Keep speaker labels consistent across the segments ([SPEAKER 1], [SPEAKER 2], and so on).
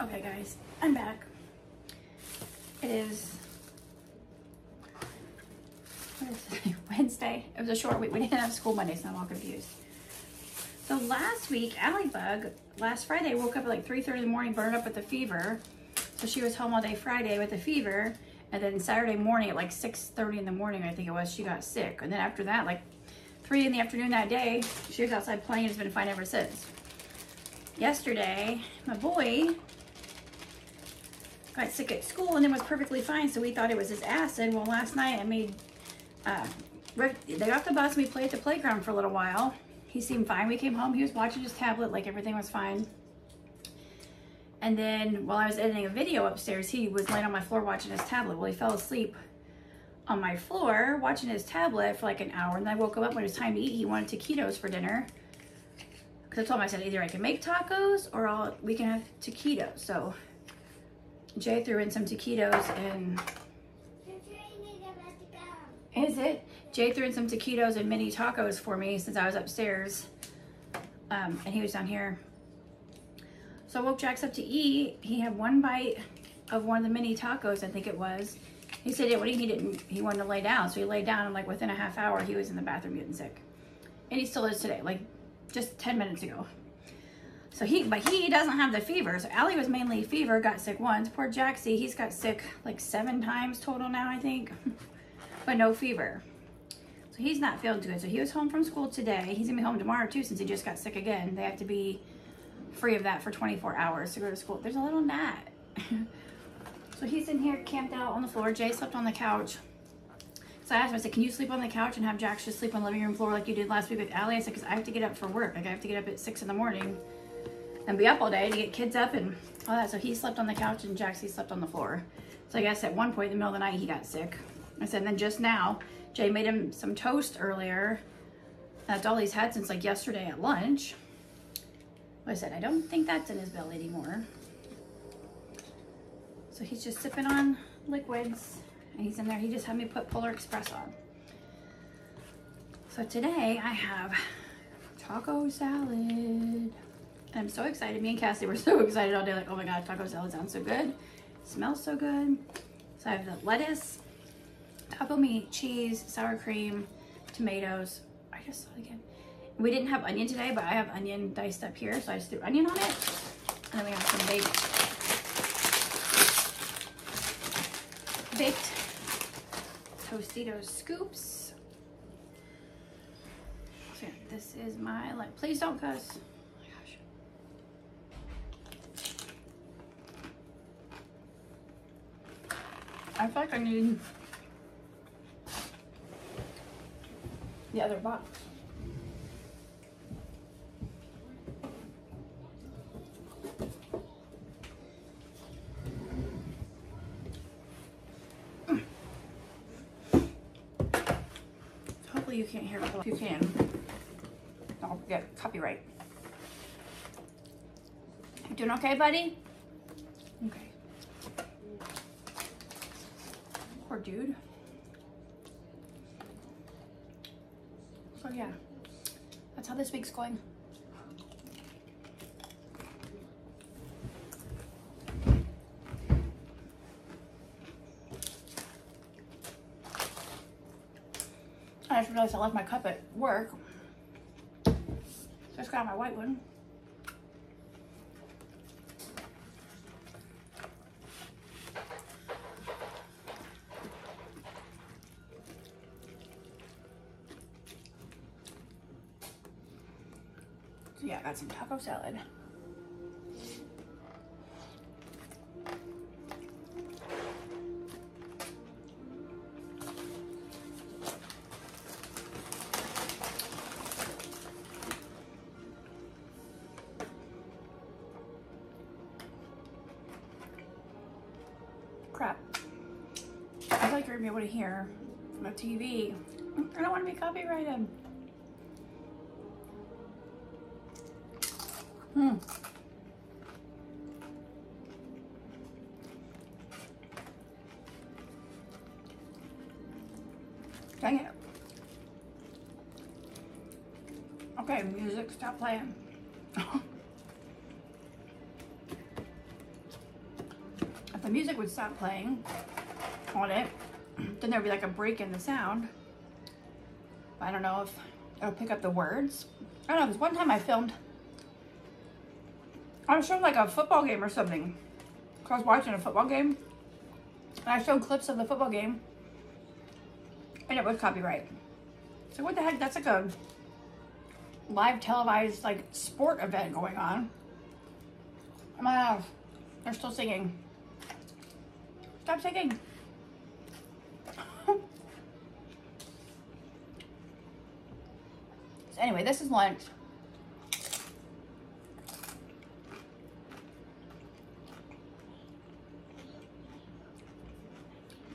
[SPEAKER 1] Okay guys, I'm back. It is, what is it? Wednesday. It was a short week. We didn't have school Monday, so I'm all confused. So last week, Allie Bug, last Friday, woke up at like 3:30 in the morning, burned up with a fever. So she was home all day Friday with a fever. And then Saturday morning at like 6:30 in the morning, I think it was, she got sick. And then after that, like 3 in the afternoon that day, she was outside playing and has been fine ever since. Yesterday, my boy got sick at school and then was perfectly fine, so we thought it was his acid. Well, last night I made, they got off the bus and we played at the playground for a little while. He seemed fine. We came home, he was watching his tablet, like everything was fine. And then while I was editing a video upstairs, he was laying on my floor watching his tablet. Well, he fell asleep on my floor watching his tablet for like an hour. And then I woke him up when it was time to eat. He wanted taquitos for dinner. Because I told him, I said, either I can make tacos or we can have taquitos. So Jay threw in some taquitos and... Is it? Jay threw in some taquitos and mini tacos for me since I was upstairs. And he was down here. So I woke Jax up to eat. He had one bite of one of the mini tacos, I think it was. He said he wanted to lay down. So he laid down and like within a half hour, he was in the bathroom getting sick. And he still is today, like just 10 minutes ago. So but he doesn't have the fever. So Allie was mainly fever, got sick once. Poor Jaxie, he's got sick like 7 times total now, I think. But no fever. So he's not feeling too good. So he was home from school today. He's gonna be home tomorrow too since he just got sick again. They have to be free of that for 24 hours to go to school. There's a little gnat. So he's in here camped out on the floor. Jay slept on the couch. So I asked him, I said, can you sleep on the couch and have Jax just sleep on the living room floor like you did last week with Allie? I said, because I have to get up for work. Like I have to get up at 6 in the morning and be up all day to get kids up and all that. So he slept on the couch and Jaxie slept on the floor. So I guess at one point in the middle of the night, he got sick. I said, and then just now, Jay made him some toast earlier. That's all he's had since like yesterday at lunch. I said, I don't think that's in his belly anymore. So he's just sipping on liquids and he's in there. He just had me put Polar Express on. So today I have taco salad. I'm so excited. Me and Cassie were so excited all day. Like, oh my God, taco salad sounds so good. Smells so good. So I have the lettuce, taco meat, cheese, sour cream, tomatoes. I just saw it again. We didn't have onion today, but I have onion diced up here, so I just threw onion on it. And then we have some baked Tostitos scoops. So yeah, this is my, like, please don't cuss. Oh my gosh. I feel like I need the other box. You can't hear it, but you can. Don't get copyright. You doing okay, buddy? Okay. Poor dude. So yeah, that's how this week's going. I just realized I left my cup at work. So I just got my white one. So yeah, I got some taco salad. Crap. I feel like you're gonna be able to hear from the TV. I don't want to be copyrighted. Dang it. Okay, music, stop playing. the music would stop playing on it. Then there'd be like a break in the sound. I don't know if it'll pick up the words. I don't know, because one time I was showing like a football game or something. I was watching a football game, and I showed clips of the football game, and it was copyright. So what the heck? That's like a live televised like sport event going on. Oh my gosh, they're still singing. Stop singing. So anyway, this is lunch.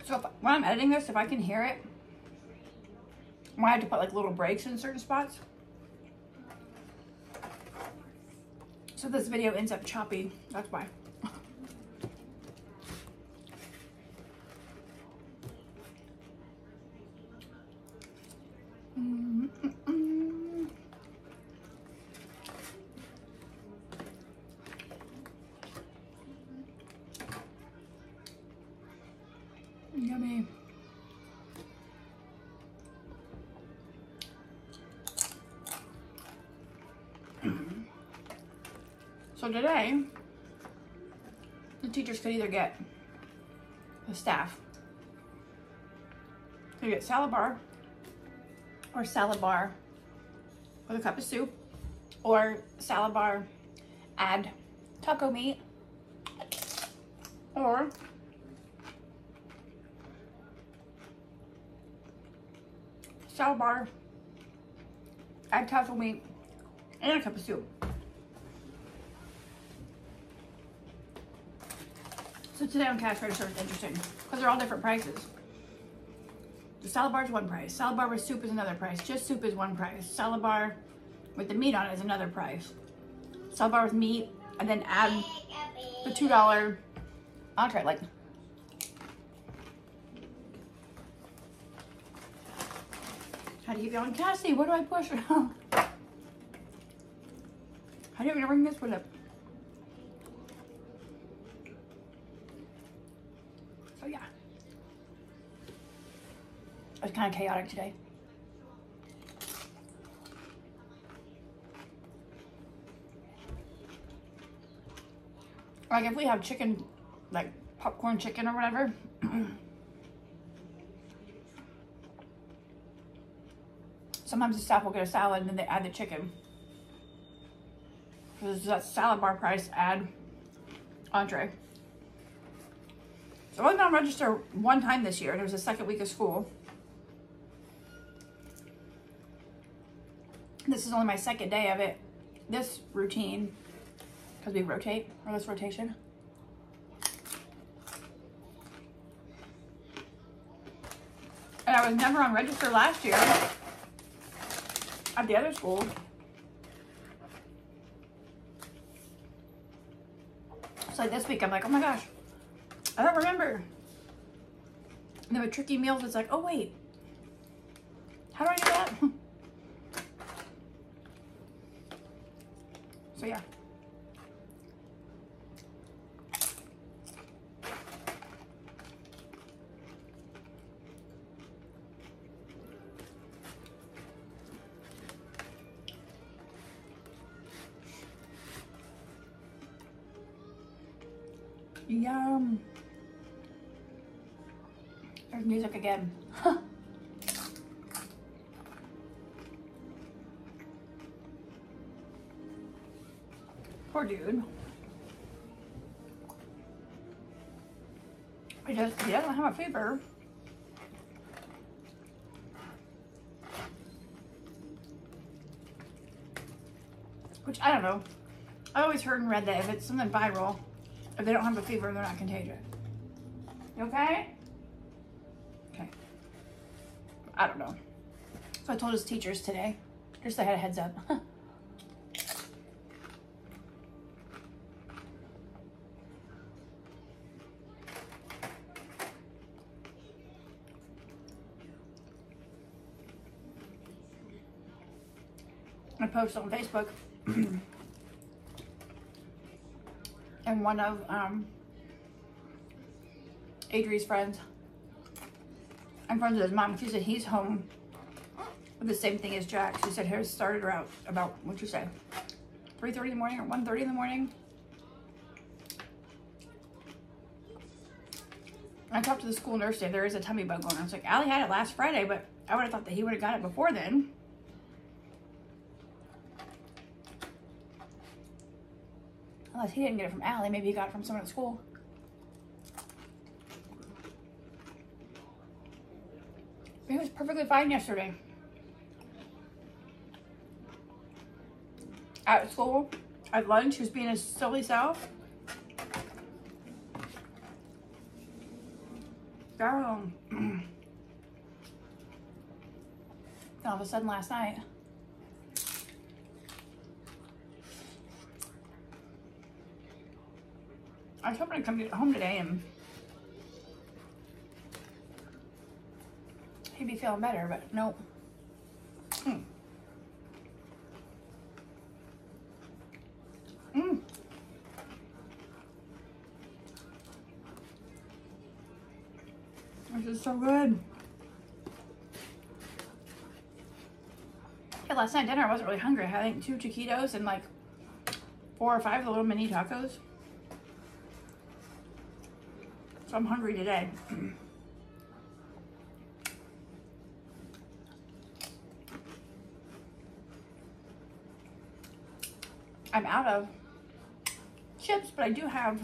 [SPEAKER 1] So when I'm editing this, if I can hear it, I might have to put like little breaks in certain spots. So this video ends up choppy, that's why. Yummy. So today, the teachers could either get, the staff, could get salad bar or salad bar with a cup of soup, or salad bar, add taco meat, or salad bar, add taco meat, and a cup of soup. So today on cash register is interesting because they're all different prices. The salad bar is one price. Salad bar with soup is another price. Just soup is one price. Salad bar with the meat on it is another price. Salad bar with meat, and then add the $2 entree. Like, how do you get on Cassie? What do I push? How do you want me to ring this one up? So yeah, it was kind of chaotic today. Like if we have chicken, like popcorn chicken or whatever, sometimes the staff will get a salad and then they add the chicken. Because that salad bar price, add entree. So I've been on register one time this year, and it was the second week of school. This is only my second day of it, this routine, because we rotate, or this rotation. And I was never on register last year at the other school. So this week I'm like, oh my gosh, I don't remember. And then with Tricky Meals, it's like, oh wait, how do I do that? So yeah. Yum. There's music again. Poor dude. He doesn't have a fever. Which, I don't know. I always heard and read that if it's something viral, if they don't have a fever, they're not contagious. You okay? Okay. I don't know. So I told his teachers today. Just so I had a heads up. I posted on Facebook. And one of Adri's friends. I'm friends with his mom. She said he's home with the same thing as Jack. She said hers started around about, what'd you say, 3:30 in the morning or 1:30 in the morning. I talked to the school nurse today. There is a tummy bug going on. I was like, Allie had it last Friday, but I would have thought that he would have got it before then. Unless he didn't get it from Allie. Maybe he got it from someone at school. He was perfectly fine yesterday. At school, at lunch, he was being his silly self. Girl. All of a sudden last night, I was hoping to come home today and he'd be feeling better, but nope. This is so good. Yeah, last night dinner I wasn't really hungry. I had, I think, 2 chiquitos and like 4 or 5 of the little mini tacos. So I'm hungry today. I'm out of chips, but I do have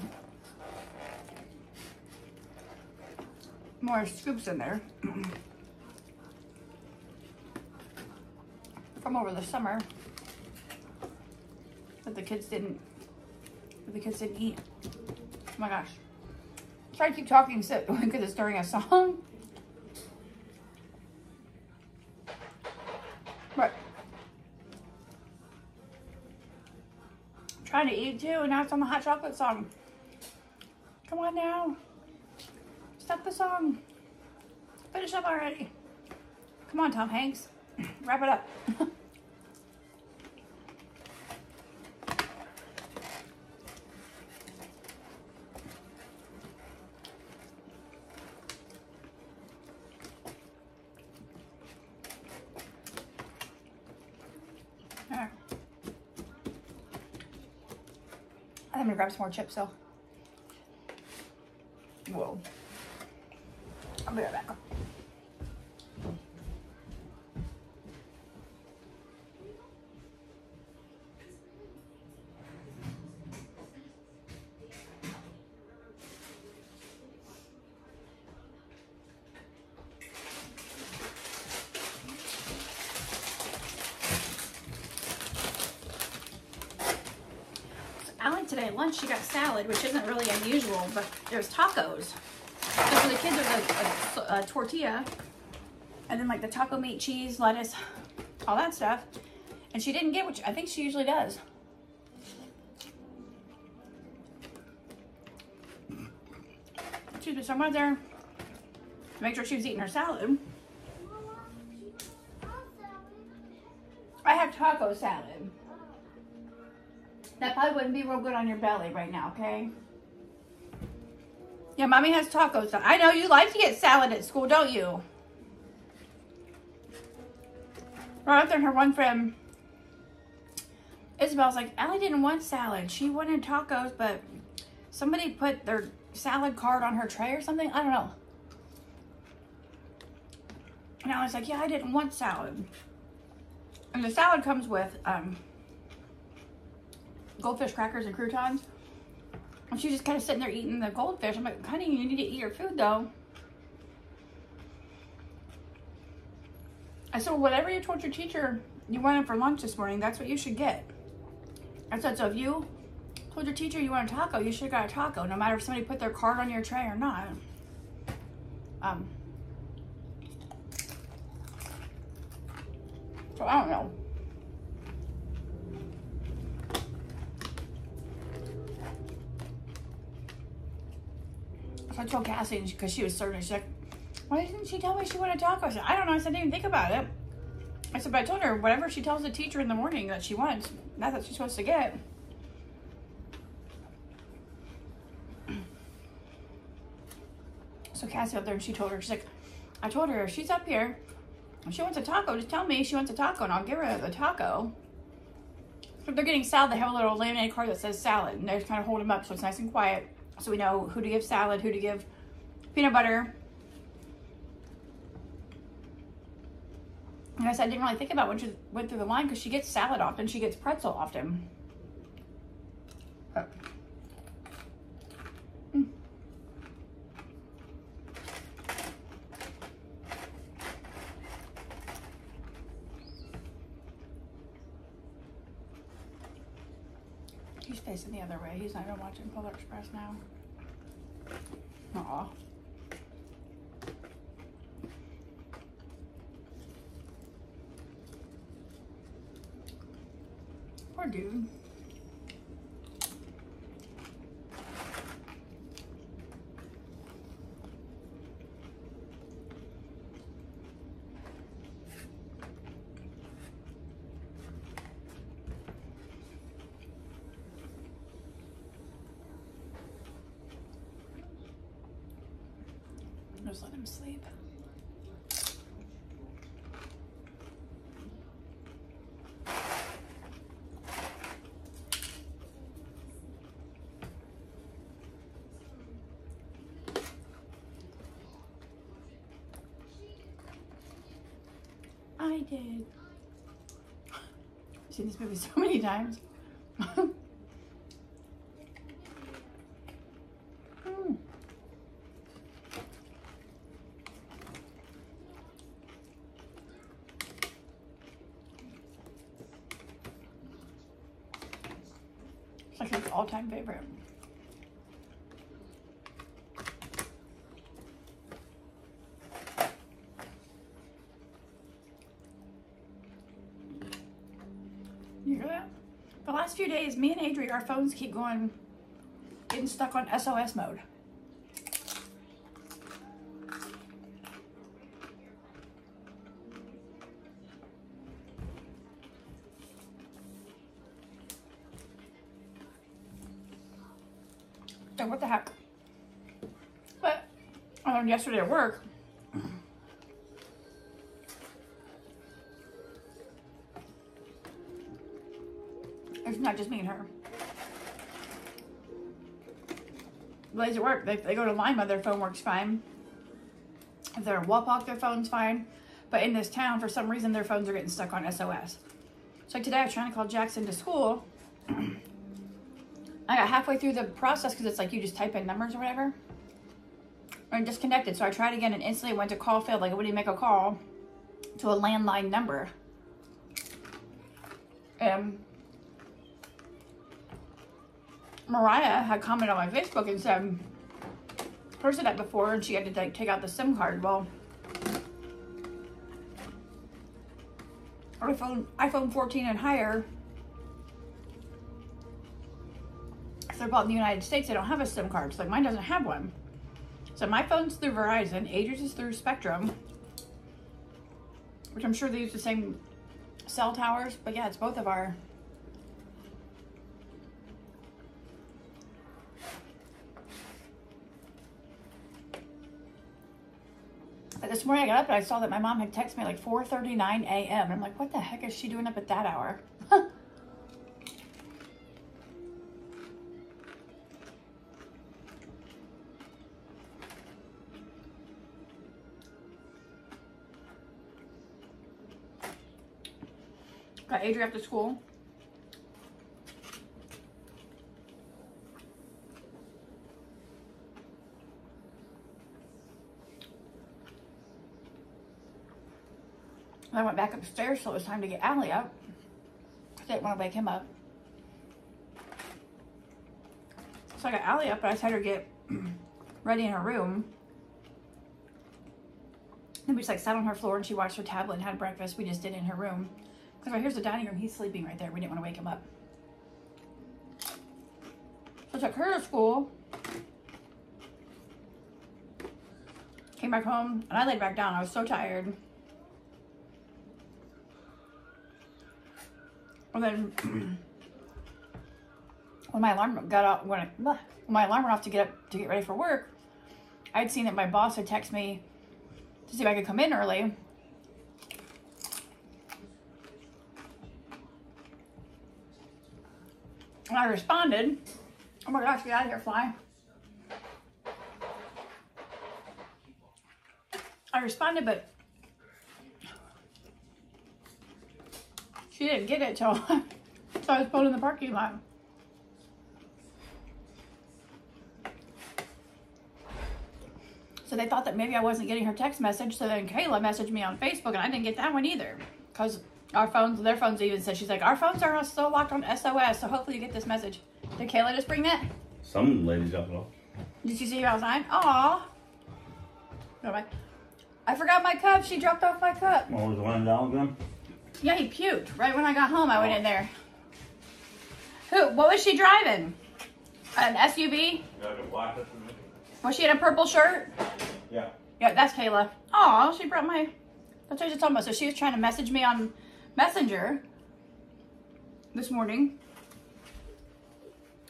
[SPEAKER 1] more scoops in there from over the summer that the kids didn't eat. Oh my gosh. Try to keep talking because it's during a song. But I'm trying to eat too, and now it's on the hot chocolate song. Come on now. Stop the song. Finish up already. Come on, Tom Hanks. Wrap it up. There. I'm gonna grab some more chips though. Whoa. I'll be right back. Allie today at lunch, she got salad, which isn't really unusual, but there's tacos. So for the kids, there's a tortilla, and then like the taco meat, cheese, lettuce, all that stuff. And she didn't get, which I think she usually does. Excuse me, so I went there to make sure she was eating her salad. I have taco salad. That probably wouldn't be real good on your belly right now, okay? Yeah, Mommy has taco salad. I know you like to get salad at school, don't you? Right after her one friend, Isabel's like, Allie didn't want salad. She wanted tacos, but somebody put their salad card on her tray or something. I don't know. And I was like, yeah, I didn't want salad. And the salad comes with goldfish crackers and croutons. And she's just kind of sitting there eating the goldfish. I'm like, honey, you need to eat your food though. I said, well, whatever you told your teacher you wanted for lunch this morning, that's what you should get. I said, so if you told your teacher you want a taco, you should have got a taco, no matter if somebody put their card on your tray or not. So I don't know. So I told Cassie, because she was serving, she's like, why didn't she tell me she wanted a taco? I said, I don't know. I said, I didn't even think about it. I said, but I told her, whatever she tells the teacher in the morning that she wants, that's what she's supposed to get. So Cassie up there, and she told her, she's like, I told her, if she's up here, if she wants a taco, just tell me she wants a taco, and I'll give her the taco. So if they're getting salad, they have a little laminated card that says salad, and they just kind of hold them up so it's nice and quiet, so we know who to give salad, who to give peanut butter. And I said I didn't really think about when she went through the line, because she gets salad often, she gets pretzel often. But, He's facing the other way. He's not even watching Polar Express now. Aw. Poor dude. Just let him sleep. I did. I've seen this movie so many times. It's like his all-time favorite. You hear that? The last few days, me and Adri, our phones keep getting stuck on SOS mode. So what the heck? But I learned yesterday at work, it's not just me and her. Ladies at work, they go to Lima, their phone works fine. If they're in Wapak, their phone's fine. But in this town, for some reason, their phones are getting stuck on SOS. So like today, I was trying to call Jackson to school. I got halfway through the process, because it's like you just type in numbers or whatever. And disconnected. So I tried again, and instantly went to call failed. Like, it wouldn't make a call to a landline number. Mariah had commented on my Facebook and said hers did that before, and she had to like take out the SIM card. Well, iPhone 14 and higher, if they're bought in the United States, they don't have a SIM card. So like mine doesn't have one. So my phone's through Verizon, Adri's is through Spectrum, which I'm sure they use the same cell towers. But yeah, it's both of our. This morning I got up and I saw that my mom had texted me like 4:39 a.m. I'm like, what the heck is she doing up at that hour? Got Adri after school. I went back upstairs, so it was time to get Allie up. I didn't want to wake him up. So I got Allie up, but I had her get ready in her room. And we just like sat on her floor and she watched her tablet and had breakfast. We just did it in her room. Because right here's the dining room. He's sleeping right there. We didn't want to wake him up. So I took her to school. Came back home and I laid back down. I was so tired. And then when my alarm got out, when my alarm went off to get ready for work, I'd seen that my boss had texted me to see if I could come in early. And I responded. Oh my gosh, get out of here, fly. I responded, but she didn't get it till so I was pulled in the parking lot. So they thought that maybe I wasn't getting her text message. So then Kayla messaged me on Facebook, and I didn't get that one either. Because their phones even said, she's like, our phones are still locked on SOS, so hopefully you get this message. Did Kayla just bring that?
[SPEAKER 2] Some ladies dropped it off.
[SPEAKER 1] Did you see outside? Aw. I forgot my cup. She dropped off my cup.
[SPEAKER 2] Oh, was the one down again?
[SPEAKER 1] Yeah, he puked. Right when I got home, I went in there. What was she driving? An SUV?
[SPEAKER 2] Yeah, black.
[SPEAKER 1] Was she in a purple shirt?
[SPEAKER 2] Yeah.
[SPEAKER 1] Yeah, that's Kayla. Oh, she brought my... That's what I was talking about. So she was trying to message me on Messenger this morning.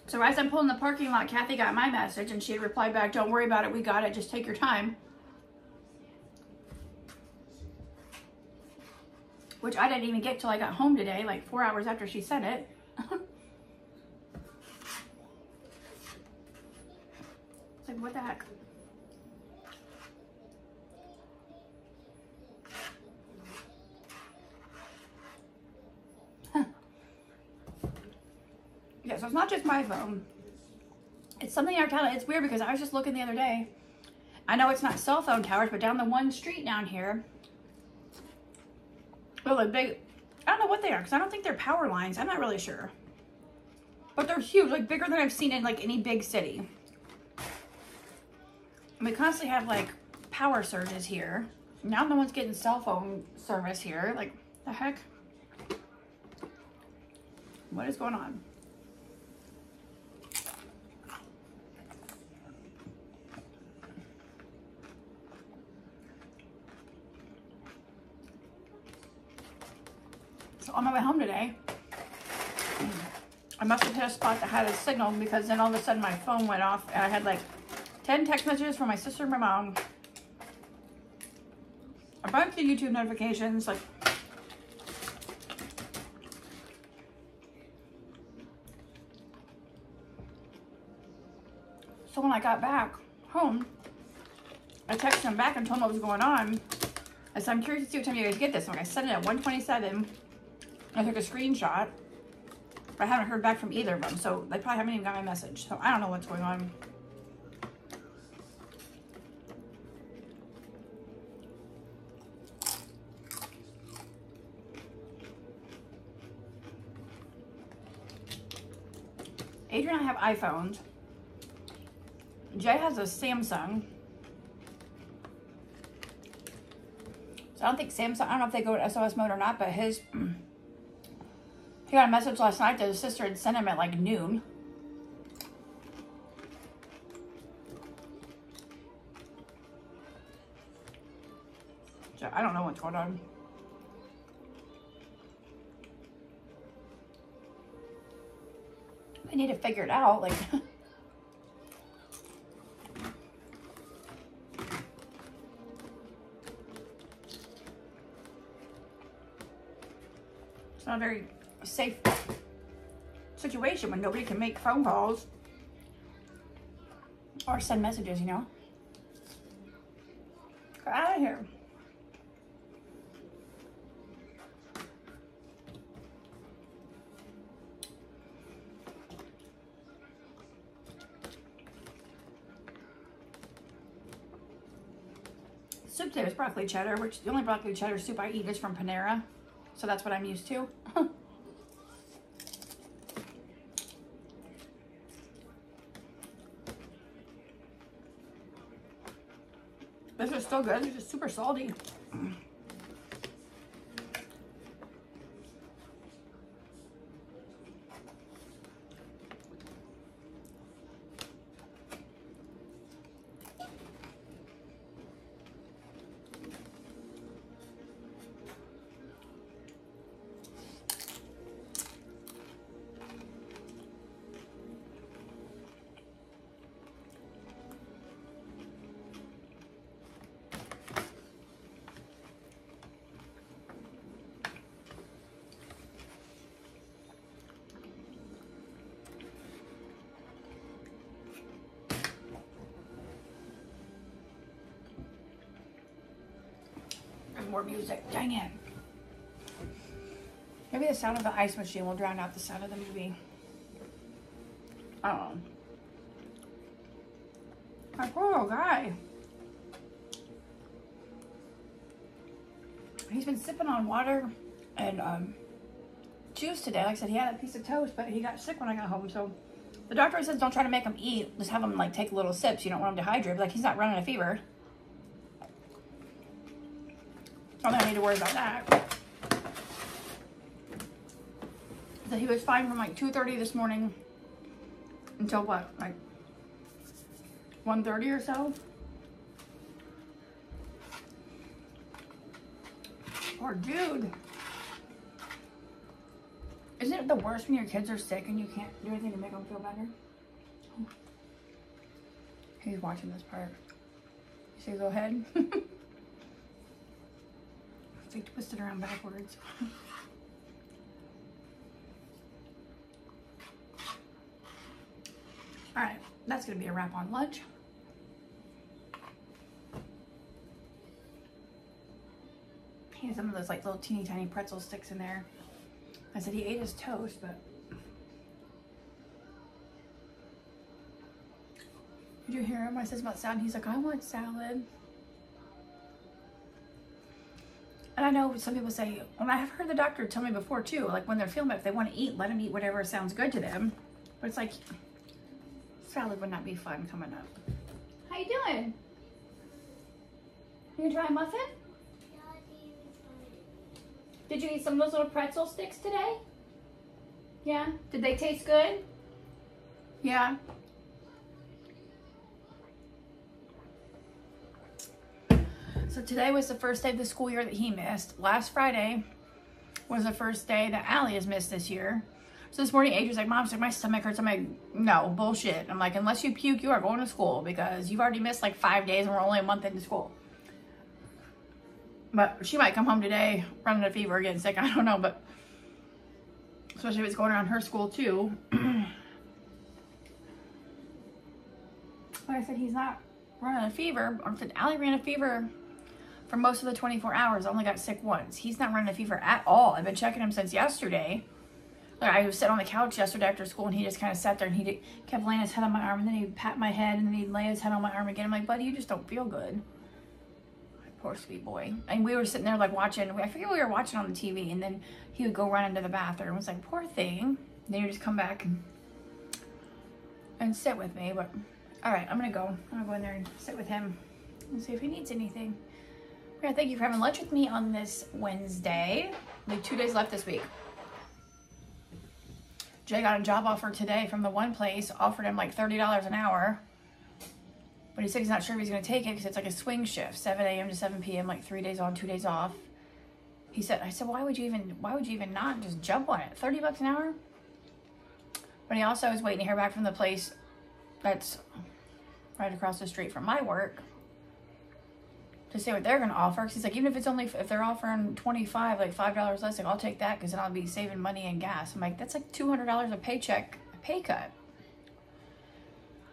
[SPEAKER 1] So as I'm pulling the parking lot, Kathy got my message, and she had replied back, don't worry about it, we got it, just take your time. Which I didn't even get till I got home today, like 4 hours after she sent it. It's like, what the heck? Yeah, so it's not just my phone. It's something it's weird because I was just looking the other day. I know it's not cell phone towers, but down the one street down here, really big, I don't know what they are because I don't think they're power lines. I'm not really sure. But they're huge, like bigger than I've seen in like any big city. And we constantly have like power surges here. Now no one's getting cell phone service here. Like, the heck? What is going on? So on my way home today, I must have hit a spot that had a signal because then all of a sudden my phone went off and I had like 10 text messages from my sister and my mom, a bunch of YouTube notifications, like so when I got back home, I texted them back and told them what was going on. I said, I'm curious to see what time you guys get this. So I sent it at 1:27. I took a screenshot, but I haven't heard back from either of them, so they probably haven't even got my message. So I don't know what's going on. Adrian and I have iPhones. Jay has a Samsung. So I don't think Samsung, I don't know if they go to SOS mode or not, but his... He got a message last night that his sister had sent him at like noon. So I don't know what's going on. I need to figure it out. Like, it's not a very safe situation when nobody can make phone calls or send messages, you know. Get out of here. Soup today was broccoli cheddar, which the only broccoli cheddar soup I eat is from Panera. So that's what I'm used to. This is still good. It's just super salty. more music. Dang it. Maybe the sound of the ice machine will drown out the sound of the movie. I don't know. My poor little guy. He's been sipping on water and juice today. Like I said, he had a piece of toast, but he got sick when I got home. So the doctor says don't try to make him eat. Just have him like take little sips. You don't want him dehydrated. Like he's not running a fever. I don't need to worry about that. So he was fine from like 2:30 this morning until what, like 1:30 or so. Poor dude. Isn't it the worst when your kids are sick and you can't do anything to make them feel better? He's watching this part. You see, go ahead. They twist it around backwards. Alright, that's going to be a wrap on lunch. He has some of those like little teeny tiny pretzel sticks in there. I said he ate his toast, but... Did you hear him? I said about salad. He's like, I want salad. And I know some people say, and I have heard the doctor tell me before too, like when they're feeling bad, if they want to eat, let them eat whatever sounds good to them. But it's like, salad would not be fun coming up. How you doing? You gonna try a muffin? Did you eat some of those little pretzel sticks today? Yeah? Did they taste good? Yeah? So today was the first day of the school year that he missed. Last Friday was the first day that Allie has missed this year. So this morning, Adrian's like, Mom, my stomach hurts. I'm like, no, bullshit. I'm like, unless you puke, you are going to school because you've already missed like 5 days and we're only a month into school. But she might come home today running a fever, getting sick. I don't know, but especially if it's going around her school too. Like I said, he's not running a fever. I said Allie ran a fever for most of the 24 hours. Only got sick once. He's not running a fever at all. I've been checking him since yesterday. Like I was sitting on the couch yesterday after school and he just kind of sat there and he kept laying his head on my arm and then he'd pat my head and then he'd lay his head on my arm again. I'm like, buddy, you just don't feel good. Poor sweet boy. And we were sitting there like watching, I forget what we were watching on the TV, and then he would go run into the bathroom. I was like, poor thing. And then he'd just come back and sit with me. But all right, I'm gonna go in there and sit with him and see if he needs anything. Yeah, thank you for having lunch with me on this Wednesday. We have 2 days left this week. Jay got a job offer today from the one place, offered him like $30 an hour. But he said he's not sure if he's going to take it because it's like a swing shift, 7 a.m. to 7 p.m., like 3 days on, 2 days off. He said, I said, why would you even not just jump on it? 30 bucks an hour? But he also is waiting to hear back from the place that's right across the street from my work to see what they're going to offer. Because he's like, even if they're offering 25, like $5 less, like I'll take that because then I'll be saving money and gas. I'm like, that's like $200 a paycheck, a pay cut.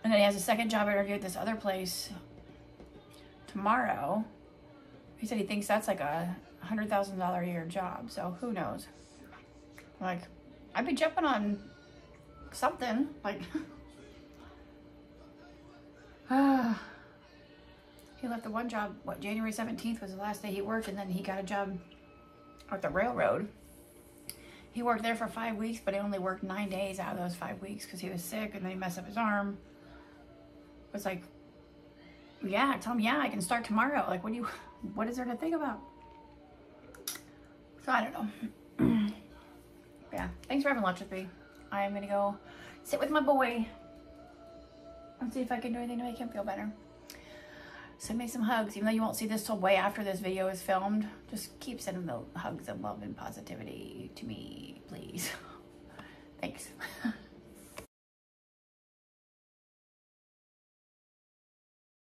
[SPEAKER 1] And then he has a second job interview at this other place tomorrow. He said he thinks that's like a $100,000 a year job. So who knows? Like, I'd be jumping on something. Like, he left the one job, what, January 17th was the last day he worked. And then he got a job at the railroad. He worked there for 5 weeks, but he only worked 9 days out of those 5 weeks because he was sick and then he messed up his arm. It's like, yeah, tell him, yeah, I can start tomorrow. Like, what is there to think about? So I don't know. Yeah, thanks for having lunch with me. I'm gonna go sit with my boy and see if I can do anything to make him feel better. Send me some hugs, even though you won't see this till way after this video is filmed. Just keep sending the hugs of love and positivity to me, please. Thanks.